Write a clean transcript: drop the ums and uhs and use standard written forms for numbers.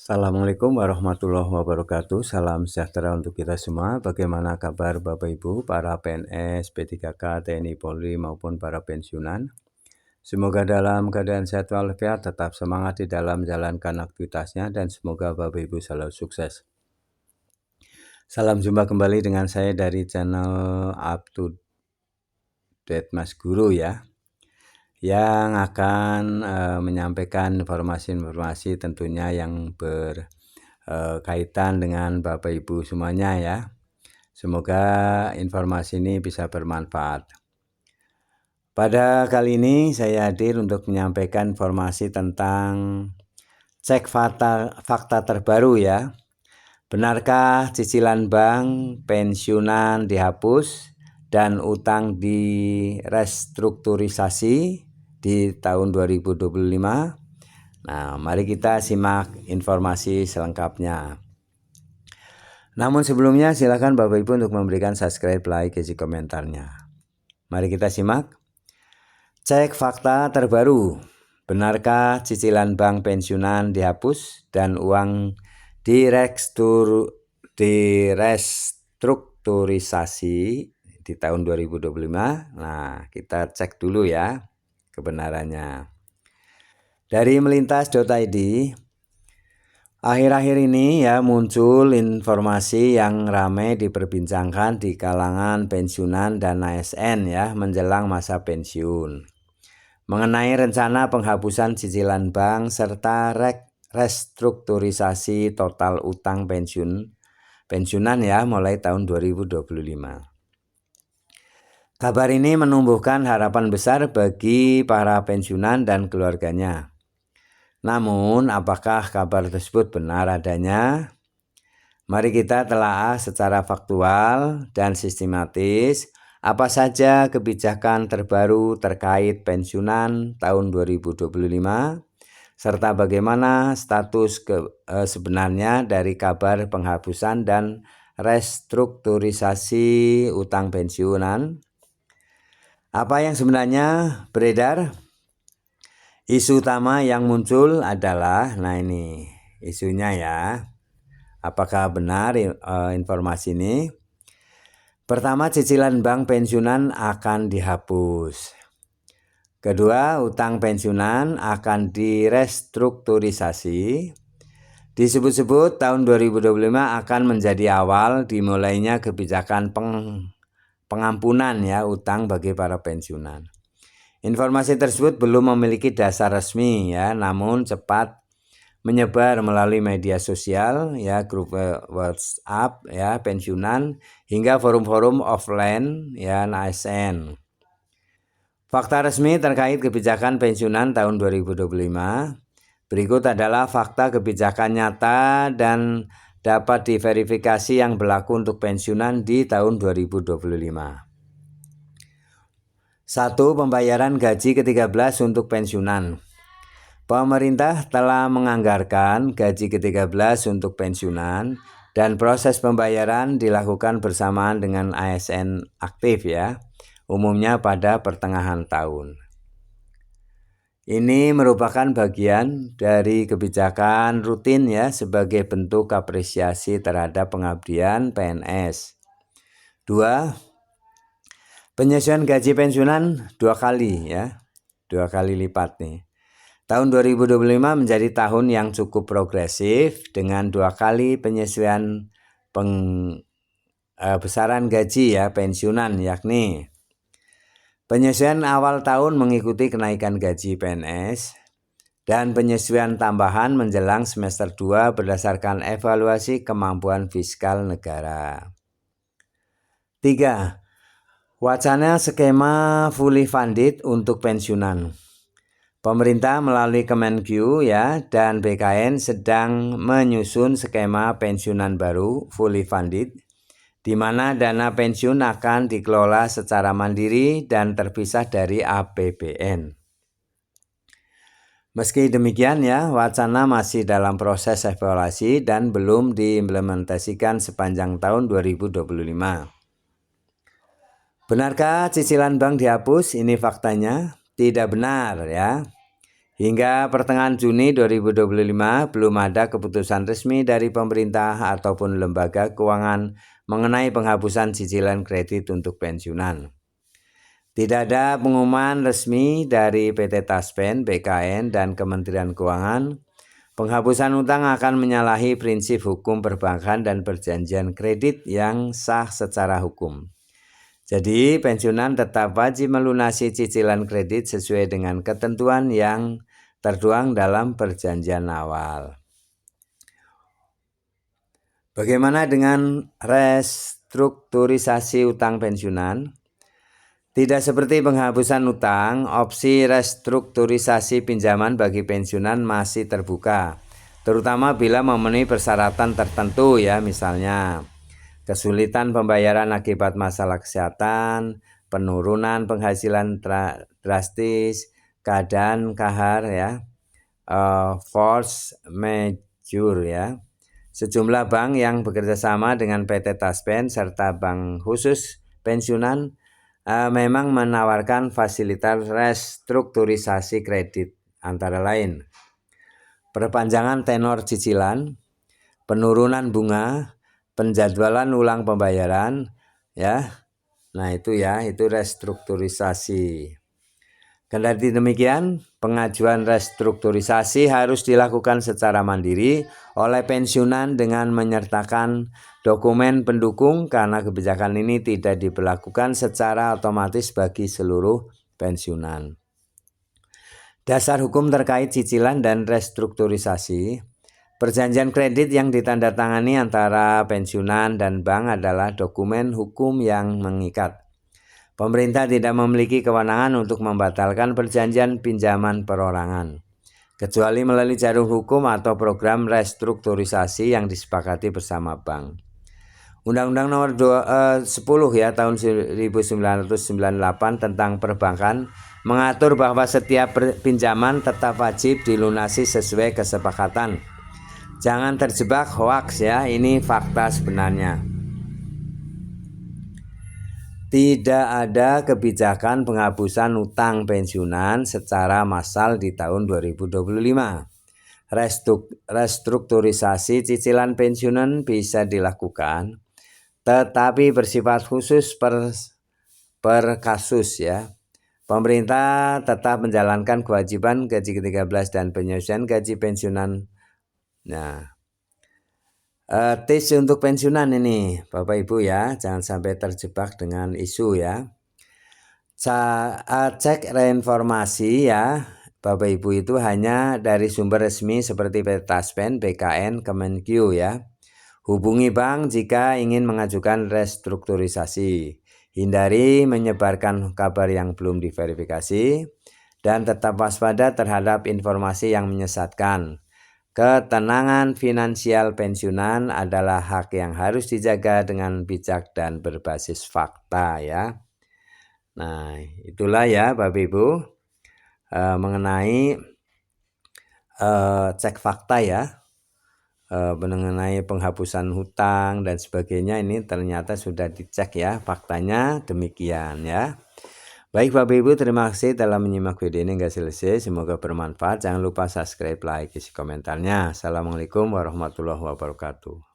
Assalamualaikum warahmatullahi wabarakatuh. Salam sejahtera untuk kita semua. Bagaimana kabar Bapak Ibu, para PNS, P3K, TNI Polri maupun para pensiunan? Semoga dalam keadaan sehat walafiat, tetap semangat di dalam menjalankan aktivitasnya, dan semoga Bapak Ibu selalu sukses. Salam jumpa kembali dengan saya dari channel Up to Date Mas Guru ya, yang akan menyampaikan informasi-informasi tentunya yang berkaitan dengan Bapak Ibu semuanya ya. Semoga informasi ini bisa bermanfaat. Pada kali ini saya hadir untuk menyampaikan informasi tentang cek fakta terbaru ya. Benarkah cicilan bank pensiunan dihapus dan utang direstrukturisasi di tahun 2025? Nah, mari kita simak informasi selengkapnya. Namun sebelumnya silakan Bapak Ibu untuk memberikan subscribe, like, isi komentarnya. Mari kita simak. Cek fakta terbaru. Benarkah cicilan bank pensiunan dihapus dan uang direstrukturisasi di tahun 2025? Nah, kita cek dulu ya kebenarannya. Dari melintas.id, akhir-akhir ini ya muncul informasi yang ramai diperbincangkan di kalangan pensiunan dan ASN ya menjelang masa pensiun, mengenai rencana penghapusan cicilan bank serta restrukturisasi total utang pensiunan ya mulai tahun 2025. Kabar ini menumbuhkan harapan besar bagi para pensiunan dan keluarganya. Namun, apakah kabar tersebut benar adanya? Mari kita telaah secara faktual dan sistematis apa saja kebijakan terbaru terkait pensiunan tahun 2025, serta bagaimana status sebenarnya dari kabar penghapusan dan restrukturisasi utang pensiunan. Apa yang sebenarnya beredar? Isu utama yang muncul adalah, nah ini isunya ya, apakah benar informasi ini? Pertama, cicilan bank pensiunan akan dihapus. Kedua, utang pensiunan akan direstrukturisasi. Disebut-sebut tahun 2025 akan menjadi awal dimulainya kebijakan pengampunan ya utang bagi para pensiunan. Informasi tersebut belum memiliki dasar resmi ya, namun cepat menyebar melalui media sosial ya, grup WhatsApp ya pensiunan hingga forum-forum offline ya ASN. Fakta resmi terkait kebijakan pensiunan tahun 2025. Berikut adalah fakta kebijakan nyata dan dapat diverifikasi yang berlaku untuk pensiunan di tahun 2025. 1. Pembayaran gaji ke-13 untuk pensiunan. Pemerintah telah menganggarkan gaji ke-13 untuk pensiunan dan proses pembayaran dilakukan bersamaan dengan ASN aktif ya, umumnya pada pertengahan tahun. Ini merupakan bagian dari kebijakan rutin ya sebagai bentuk apresiasi terhadap pengabdian PNS. 2. Penyesuaian gaji pensiunan 2 kali ya, 2 kali lipat nih. Tahun 2025 menjadi tahun yang cukup progresif dengan 2 kali penyesuaian besaran gaji ya pensiunan, yakni penyesuaian awal tahun mengikuti kenaikan gaji PNS dan penyesuaian tambahan menjelang semester 2 berdasarkan evaluasi kemampuan fiskal negara. 3. Wacana skema fully funded untuk pensiunan. Pemerintah melalui Kemenkyu ya dan BKN sedang menyusun skema pensiunan baru fully funded, di mana dana pensiun akan dikelola secara mandiri dan terpisah dari APBN. Meski demikian ya, wacana masih dalam proses evaluasi dan belum diimplementasikan sepanjang tahun 2025. Benarkah cicilan bank dihapus? Ini faktanya tidak benar ya. Hingga pertengahan Juni 2025 belum ada keputusan resmi dari pemerintah ataupun lembaga keuangan mengenai penghapusan cicilan kredit untuk pensiunan. Tidak ada pengumuman resmi dari PT Taspen, BKN, dan Kementerian Keuangan. Penghapusan utang akan menyalahi prinsip hukum perbankan dan perjanjian kredit yang sah secara hukum. Jadi, pensiunan tetap wajib melunasi cicilan kredit sesuai dengan ketentuan yang tertuang dalam perjanjian awal. Bagaimana dengan restrukturisasi utang pensiunan? Tidak seperti penghapusan utang, opsi restrukturisasi pinjaman bagi pensiunan masih terbuka, terutama bila memenuhi persyaratan tertentu ya, misalnya kesulitan pembayaran akibat masalah kesehatan, penurunan penghasilan drastis, keadaan kahar ya, force majeure ya. Sejumlah bank yang bekerjasama dengan PT Taspen serta bank khusus pensiunan memang menawarkan fasilitas restrukturisasi kredit, antara lain perpanjangan tenor cicilan, penurunan bunga, penjadwalan ulang pembayaran ya. Nah, itu restrukturisasi. Kendati demikian, pengajuan restrukturisasi harus dilakukan secara mandiri oleh pensiunan dengan menyertakan dokumen pendukung karena kebijakan ini tidak diberlakukan secara otomatis bagi seluruh pensiunan. Dasar hukum terkait cicilan dan restrukturisasi. Perjanjian kredit yang ditandatangani antara pensiunan dan bank adalah dokumen hukum yang mengikat. Pemerintah tidak memiliki kewenangan untuk membatalkan perjanjian pinjaman perorangan, kecuali melalui jalur hukum atau program restrukturisasi yang disepakati bersama bank. Undang-Undang Nomor 10 ya tahun 1998 tentang perbankan mengatur bahwa setiap pinjaman tetap wajib dilunasi sesuai kesepakatan. Jangan terjebak hoaks ya, ini fakta sebenarnya. Tidak ada kebijakan penghapusan utang pensiunan secara massal di tahun 2025. Restrukturisasi cicilan pensiunan bisa dilakukan, tetapi bersifat khusus per kasus ya. Pemerintah tetap menjalankan kewajiban gaji ke-13 dan penyelesaian gaji pensiunan. Nah, tips untuk pensiunan ini Bapak Ibu ya, jangan sampai terjebak dengan isu ya. Cek reinformasi ya Bapak Ibu itu hanya dari sumber resmi seperti PT Taspen, BKN, Kemenkyu ya. Hubungi bank jika ingin mengajukan restrukturisasi. Hindari menyebarkan kabar yang belum diverifikasi dan tetap waspada terhadap informasi yang menyesatkan. Ketenangan finansial pensiunan adalah hak yang harus dijaga dengan bijak dan berbasis fakta ya. Nah, itulah ya Bapak Ibu mengenai cek fakta ya, mengenai penghapusan hutang dan sebagainya, ini ternyata sudah dicek ya, faktanya demikian ya. Baik Bapak Ibu, terima kasih telah menyimak video ini hingga selesai. Semoga bermanfaat. Jangan lupa subscribe, like, isi komentarnya. Assalamualaikum warahmatullahi wabarakatuh.